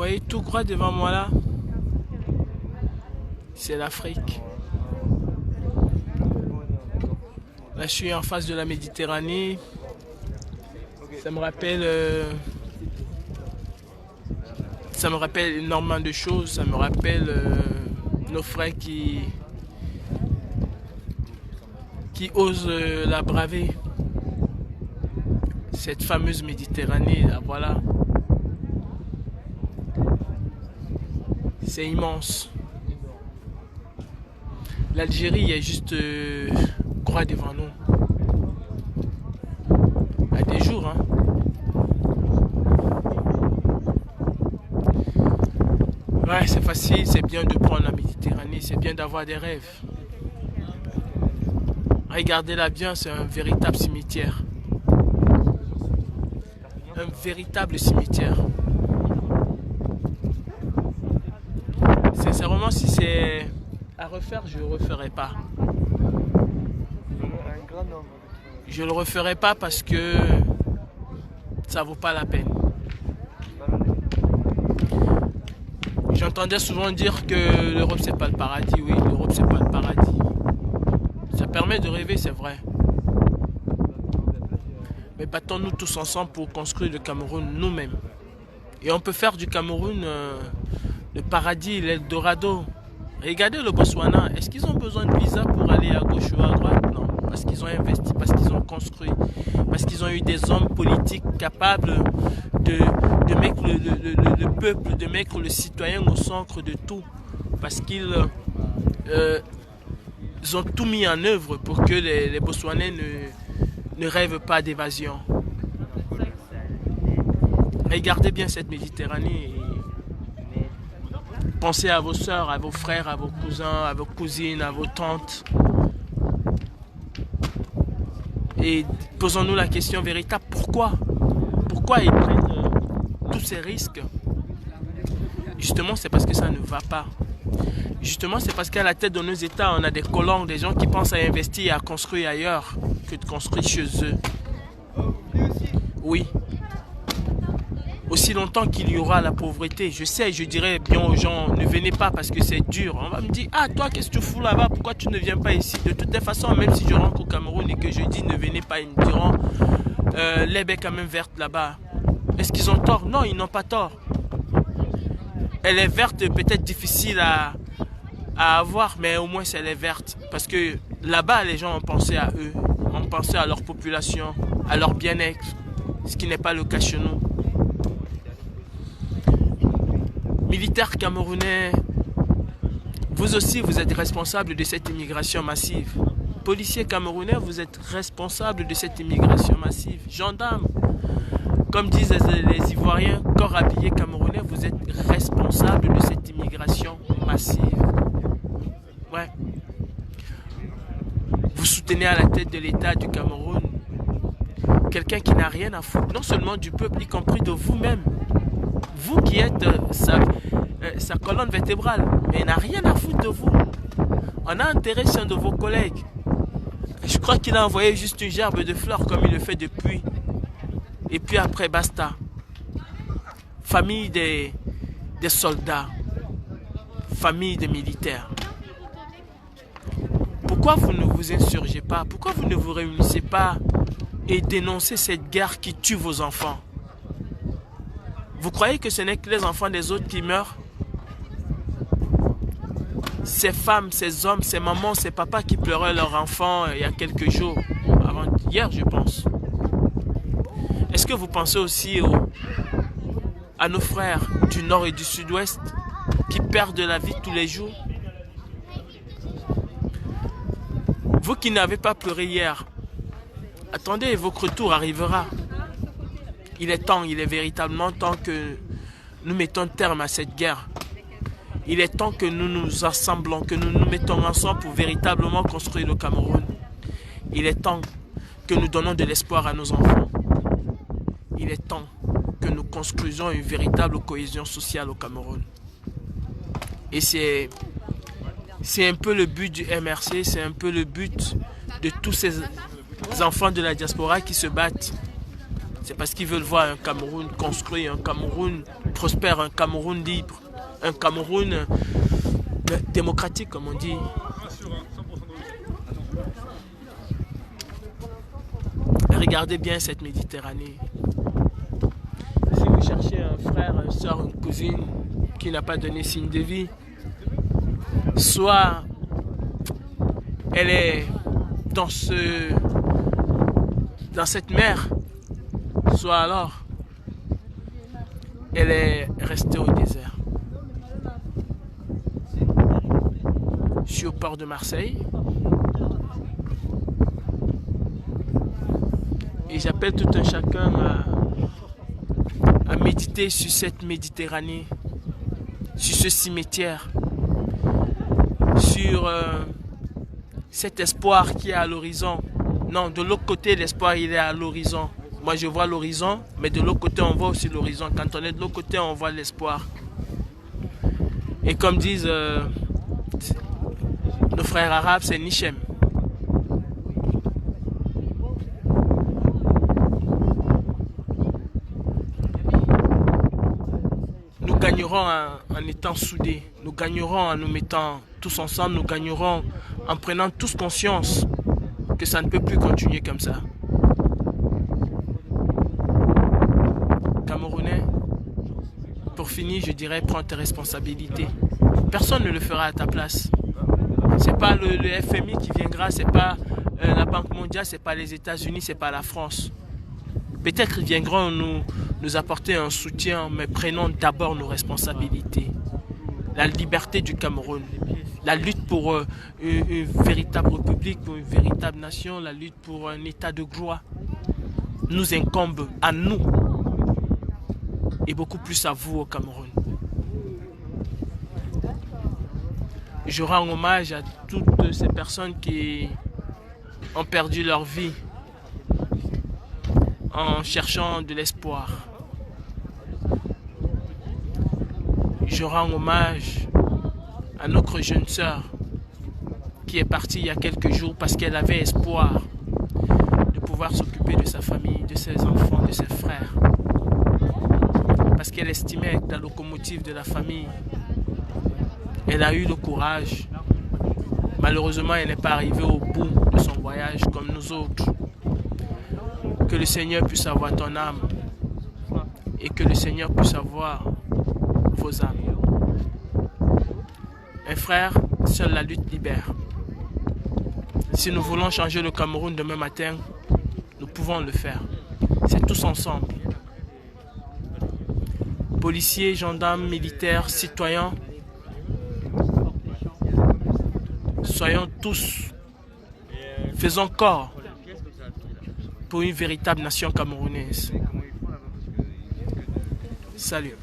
voyez tout droit devant moi là, c'est l'Afrique. Là, je suis en face de la Méditerranée. Ça me rappelle énormément de choses. Ça me rappelle nos frères qui osent la braver. Cette fameuse Méditerranée, là, voilà. C'est immense. L'Algérie est juste droit devant nous. À des jours, hein. Ouais, c'est facile, c'est bien de prendre la Méditerranée, c'est bien d'avoir des rêves. Regardez-la bien, c'est un véritable cimetière. Un véritable cimetière. Sincèrement, si c'est à refaire, je ne le referai pas. Je ne le referai pas parce que ça vaut pas la peine. J'entendais souvent dire que l'Europe c'est pas le paradis. Oui, l'Europe c'est pas le paradis. Ça permet de rêver, c'est vrai. Mais battons-nous tous ensemble pour construire le Cameroun nous-mêmes. Et on peut faire du Cameroun le paradis, l'Eldorado. Regardez le Botswana. Est-ce qu'ils ont besoin de visa pour aller à gauche ou à droite? Non. Parce qu'ils ont investi, parce qu'ils ont construit, parce qu'ils ont eu des hommes politiques capables de mettre le peuple, de mettre le citoyen au centre de tout. Parce qu'ils ont tout mis en œuvre pour que les Botswanais ne rêvent pas d'évasion. Regardez bien cette Méditerranée. Pensez à vos soeurs, à vos frères, à vos cousins, à vos cousines, à vos tantes. Et posons-nous la question véritable, pourquoi? Pourquoi ils prennent tous ces risques? Justement, c'est parce que ça ne va pas. Justement, c'est parce qu'à la tête de nos États, on a des colons, des gens qui pensent à investir et à construire ailleurs que de construire chez eux. Oui. Aussi longtemps qu'il y aura la pauvreté, je sais, je dirais bien aux gens, ne venez pas parce que c'est dur. On va me dire, ah toi, qu'est-ce que tu fous là-bas? Pourquoi tu ne viens pas ici? De toutes les façons, même si je rentre au Cameroun et que je dis ne venez pas, ils me diront, l'herbe est quand même verte là-bas. Est-ce qu'ils ont tort? Non, ils n'ont pas tort. Elle est verte, peut-être difficile à avoir, mais au moins elle est verte. Parce que là-bas, les gens ont pensé à eux, ont pensé à leur population, à leur bien-être, ce qui n'est pas le cas chez nous. Militaires camerounais, vous aussi, vous êtes responsables de cette immigration massive. Policiers camerounais, vous êtes responsables de cette immigration massive. Gendarmes, comme disent les Ivoiriens, corps habillés camerounais, vous êtes responsables de cette immigration massive. Ouais. Vous soutenez à la tête de l'État du Cameroun quelqu'un qui n'a rien à foutre, non seulement du peuple, y compris de vous-même. Vous qui êtes sa colonne vertébrale, mais il n'a rien à foutre de vous. On a intérêt sur un de vos collègues. Je crois qu'il a envoyé juste une gerbe de fleurs comme il le fait depuis. Et puis après, basta. Famille des soldats. Famille des militaires. Pourquoi vous ne vous insurgez pas? Pourquoi vous ne vous réunissez pas et dénoncez cette guerre qui tue vos enfants? Vous croyez que ce n'est que les enfants des autres qui meurent? Ces femmes, ces hommes, ces mamans, ces papas qui pleuraient leurs enfants il y a quelques jours, avant-hier je pense. Est-ce que vous pensez aussi à nos frères du nord et du sud-ouest qui perdent la vie tous les jours? Vous qui n'avez pas pleuré hier, attendez, votre retour arrivera. Il est temps, il est véritablement temps que nous mettons terme à cette guerre. Il est temps que nous nous assemblons, que nous nous mettons ensemble pour véritablement construire le Cameroun. Il est temps que nous donnons de l'espoir à nos enfants. Il est temps que nous construisions une véritable cohésion sociale au Cameroun. Et c'est un peu le but du MRC, c'est un peu le but de tous ces enfants de la diaspora qui se battent. C'est parce qu'ils veulent voir un Cameroun construit, un Cameroun prospère, un Cameroun libre, un Cameroun démocratique, comme on dit. Regardez bien cette Méditerranée. Si vous cherchez un frère, une soeur, une cousine qui n'a pas donné signe de vie, soit elle est dans cette mer, soit alors elle est restée au désert. Je suis au port de Marseille et j'appelle tout un chacun à méditer sur cette Méditerranée, sur ce cimetière, sur cet espoir qui est à l'horizon. Non, de l'autre côté, l'espoir il est à l'horizon. Moi je vois l'horizon, mais de l'autre côté on voit aussi l'horizon. Quand on est de l'autre côté, on voit l'espoir. Et comme disent nos frères arabes, c'est Nichem. Nous gagnerons en étant soudés. Nous gagnerons en nous mettant tous ensemble. Nous gagnerons en prenant tous conscience que ça ne peut plus continuer comme ça. Camerounais, pour finir, je dirais, prends tes responsabilités. Personne ne le fera à ta place. C'est pas le FMI qui viendra, c'est pas la Banque mondiale, c'est pas les États-Unis, c'est pas la France. Peut-être ils viendront nous apporter un soutien, mais prenons d'abord nos responsabilités. La liberté du Cameroun, la lutte pour une véritable république, pour une véritable nation, la lutte pour un état de droit nous incombe à nous et beaucoup plus à vous au Cameroun. Je rends hommage à toutes ces personnes qui ont perdu leur vie en cherchant de l'espoir. Je rends hommage à notre jeune sœur qui est partie il y a quelques jours parce qu'elle avait espoir de pouvoir s'occuper de sa famille, de ses enfants, de ses frères. Parce qu'elle estimait être la locomotive de la famille. Elle a eu le courage. Malheureusement, elle n'est pas arrivée au bout de son voyage comme nous autres. Que le Seigneur puisse avoir ton âme et que le Seigneur puisse avoir vos âmes. Mes frères, seule la lutte libère. Si nous voulons changer le Cameroun demain matin, nous pouvons le faire. C'est tous ensemble. Policiers, gendarmes, militaires, citoyens, soyons tous, faisons corps pour une véritable nation camerounaise. Salut.